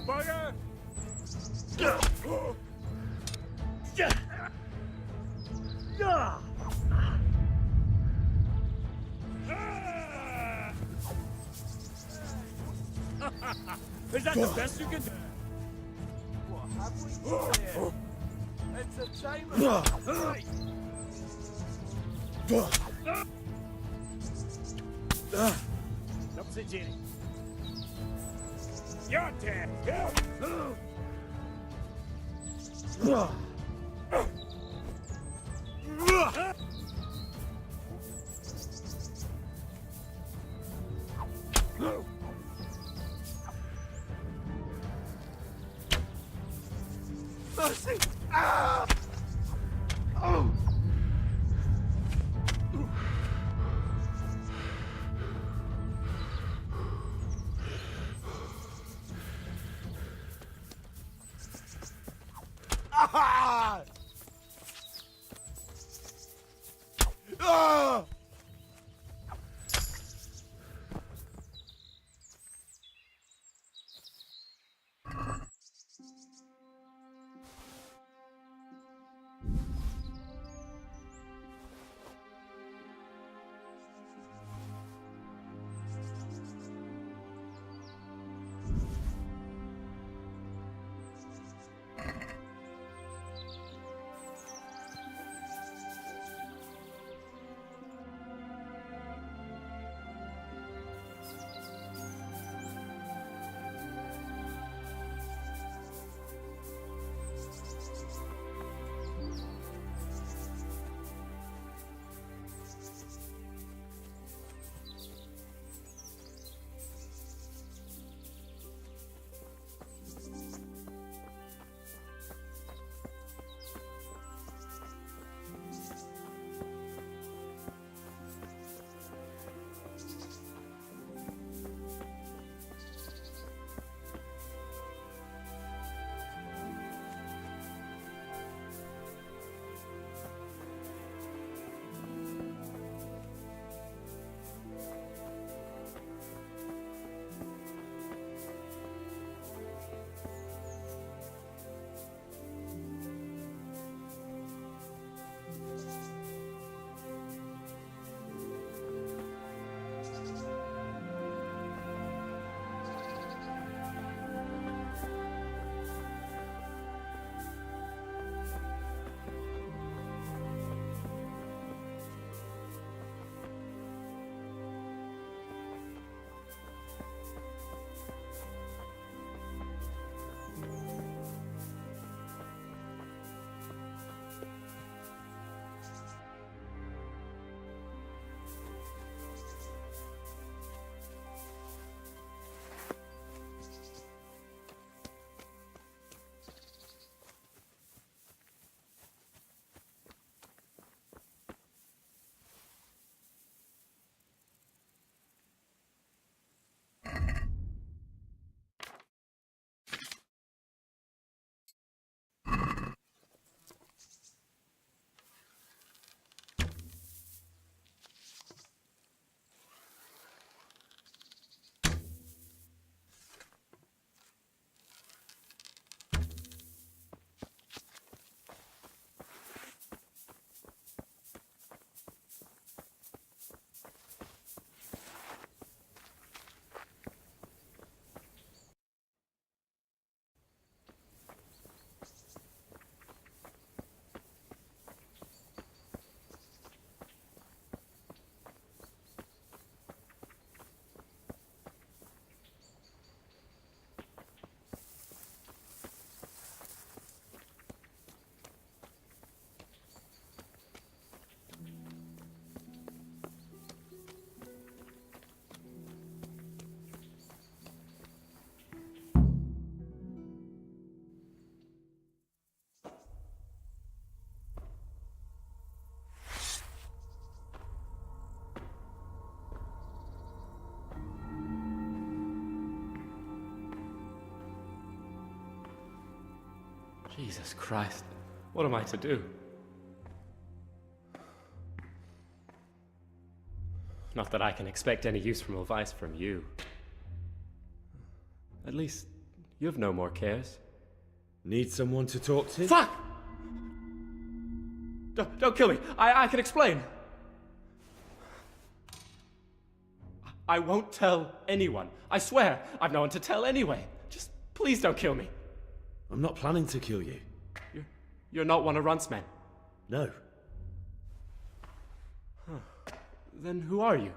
Bugger! Is that the best you can do? What have we got here? Entertainment! Non si giri. You're dead. Mercy! Ah! Oh! Ah! Ah! Jesus Christ. What am I to do? Not that I can expect any useful advice from you. At least, you have no more cares. Need someone to talk to? Fuck! Don't kill me. I can explain. I won't tell anyone. I swear, I've no one to tell anyway. Just please don't kill me. I'm not planning to kill you. You're not one of Runt's men? No. Huh. Then who are you?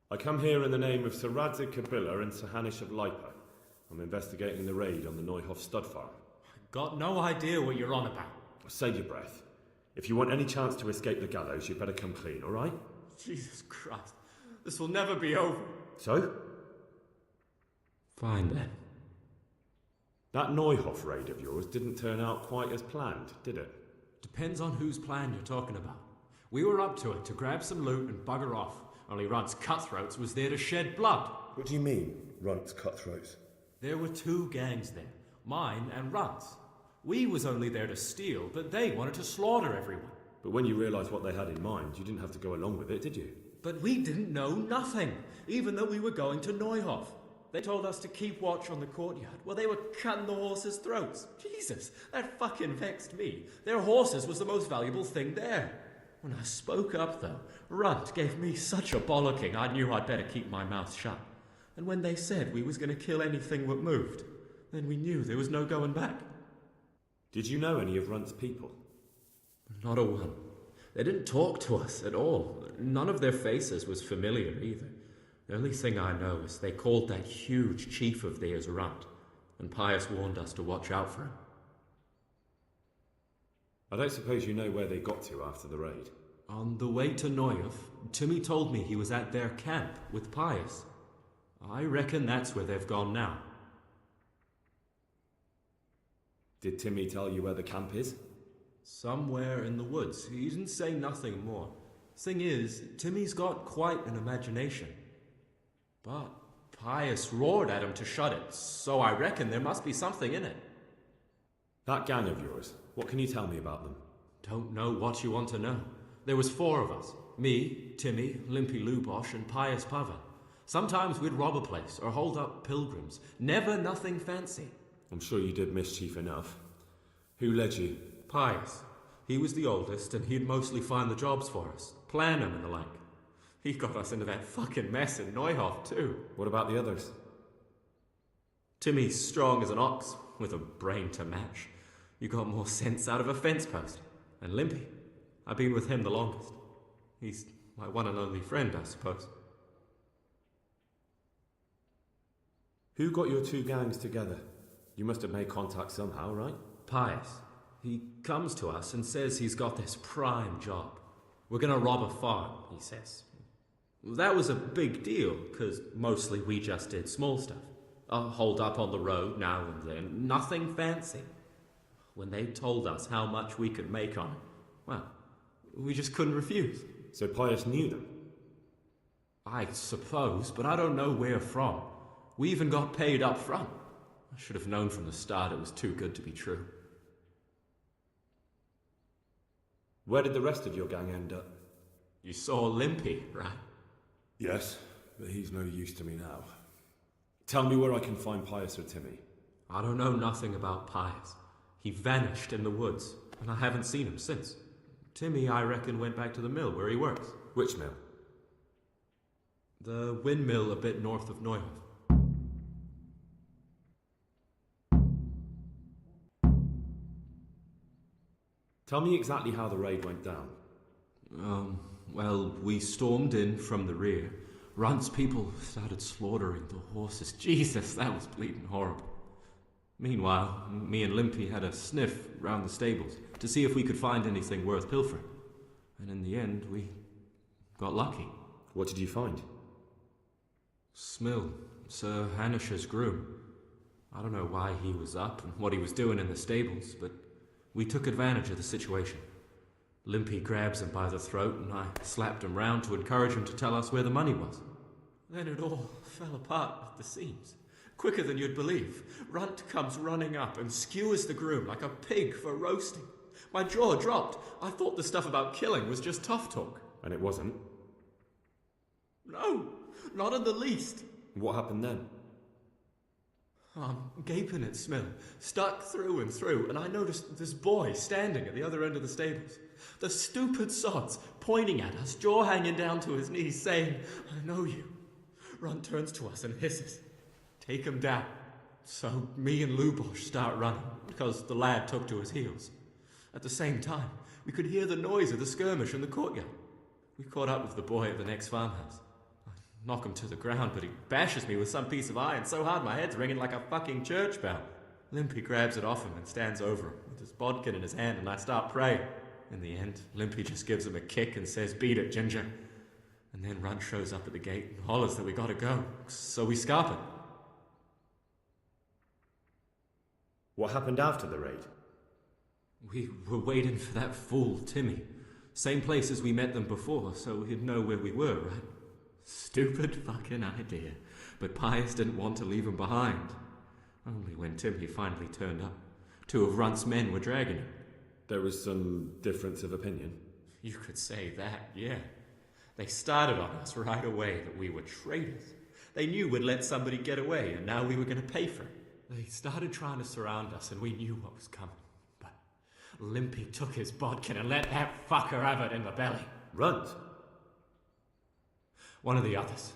I come here in the name of Sir Radzig Kabila and Sir Hanish of Lipo. I'm investigating the raid on the Neuhof stud farm. Got no idea what you're on about. Save your breath. If you want any chance to escape the gallows, you'd better come clean, all right? Jesus Christ. This will never be over. So? Fine then. That Neuhof raid of yours didn't turn out quite as planned, did it? Depends on whose plan you're talking about. We were up to it to grab some loot and bugger off. Only Runt's cutthroats was there to shed blood. What do you mean, Runt's cutthroats? There were two gangs there, mine and Runt's. We was only there to steal, but they wanted to slaughter everyone. But when you realised what they had in mind, you didn't have to go along with it, did you? But we didn't know nothing, even though we were going to Neuhof. They told us to keep watch on the courtyard while they were cutting the horses' throats. Jesus, that fucking vexed me. Their horses was the most valuable thing there. When I spoke up, though, Runt gave me such a bollocking I knew I'd better keep my mouth shut. And when they said we was going to kill anything that moved, then we knew there was no going back. Did you know any of Runt's people? Not a one. They didn't talk to us at all. None of their faces was familiar either. The only thing I know is they called that huge chief of theirs Runt, and Pius warned us to watch out for him. I don't suppose you know where they got to after the raid? On the way to Neuhof, Timmy told me he was at their camp with Pius. I reckon that's where they've gone now. Did Timmy tell you where the camp is? Somewhere in the woods. He didn't say nothing more. Thing is, Timmy's got quite an imagination. But Pius roared at him to shut it, so I reckon there must be something in it. That gang of yours, what can you tell me about them? Don't know what you want to know. There was 4 of us. Me, Timmy, Limpy Lubosh, and Pius Pava. Sometimes we'd rob a place or hold up pilgrims. Never nothing fancy. I'm sure you did mischief enough. Who led you? Pius. He was the oldest, and he'd mostly find the jobs for us, plan them and the like. He got us into that fucking mess in Neuhof, too. What about the others? Timmy's strong as an ox, with a brain to match. You got more sense out of a fence post. And Limpy, I've been with him the longest. He's my one and only friend, I suppose. Who got your 2 gangs together? You must have made contact somehow, right? Pius. He comes to us and says he's got this prime job. We're gonna rob a farm, he says. That was a big deal, because mostly we just did small stuff. Hold up on the road now and then, nothing fancy. When they told us how much we could make on it, well, we just couldn't refuse. So Pius knew them? I suppose, but I don't know where from. We even got paid up front. I should have known from the start it was too good to be true. Where did the rest of your gang end up? You saw Limpy, right? Yes, but he's no use to me now. Tell me where I can find Pius or Timmy. I don't know nothing about Pius. He vanished in the woods, and I haven't seen him since. Timmy, I reckon, went back to the mill where he works. Which mill? The windmill a bit north of Neuhof. Tell me exactly how the raid went down. Well, we stormed in from the rear. Runt's people started slaughtering the horses. Jesus, that was bleeding horrible. Meanwhile, me and Limpy had a sniff round the stables to see if we could find anything worth pilfering. And in the end, we got lucky. What did you find? Smill, Sir Hanish's groom. I don't know why he was up and what he was doing in the stables, but we took advantage of the situation. Limpy grabs him by the throat, and I slapped him round to encourage him to tell us where the money was. Then it all fell apart at the seams. Quicker than you'd believe. Runt comes running up and skewers the groom like a pig for roasting. My jaw dropped. I thought the stuff about killing was just tough talk. And it wasn't? No, not in the least. What happened then? I'm gaping at Smill, stuck through and through, and I noticed this boy standing at the other end of the stables. The stupid sods pointing at us, jaw hanging down to his knees, saying, "I know you." Runt turns to us and hisses, "Take him down." So me and Lubosh start running, because the lad took to his heels. At the same time, we could hear the noise of the skirmish in the courtyard. We caught up with the boy at the next farmhouse. I knock him to the ground, but he bashes me with some piece of iron so hard my head's ringing like a fucking church bell. Limpy grabs it off him and stands over him with his bodkin in his hand, and I start praying. In the end, Limpy just gives him a kick and says, "Beat it, Ginger." And then Runt shows up at the gate and hollers that we gotta go, so we scarp it. What happened after the raid? We were waiting for that fool, Timmy. Same place as we met them before, so he'd know where we were, right? Stupid fucking idea. But Pius didn't want to leave him behind. Only when Timmy finally turned up, 2 of Runt's men were dragging him. There was some difference of opinion? You could say that, yeah. They started on us right away that we were traitors. They knew we'd let somebody get away, and now we were going to pay for it. They started trying to surround us, and we knew what was coming. But Limpy took his bodkin and let that fucker have it in the belly. Runt? One of the others.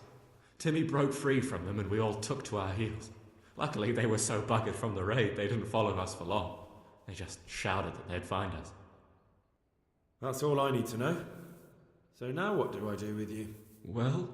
Timmy broke free from them, and we all took to our heels. Luckily, they were so buggered from the raid, they didn't follow us for long. They just shouted that they'd find us. That's all I need to know. So now what do I do with you? Well,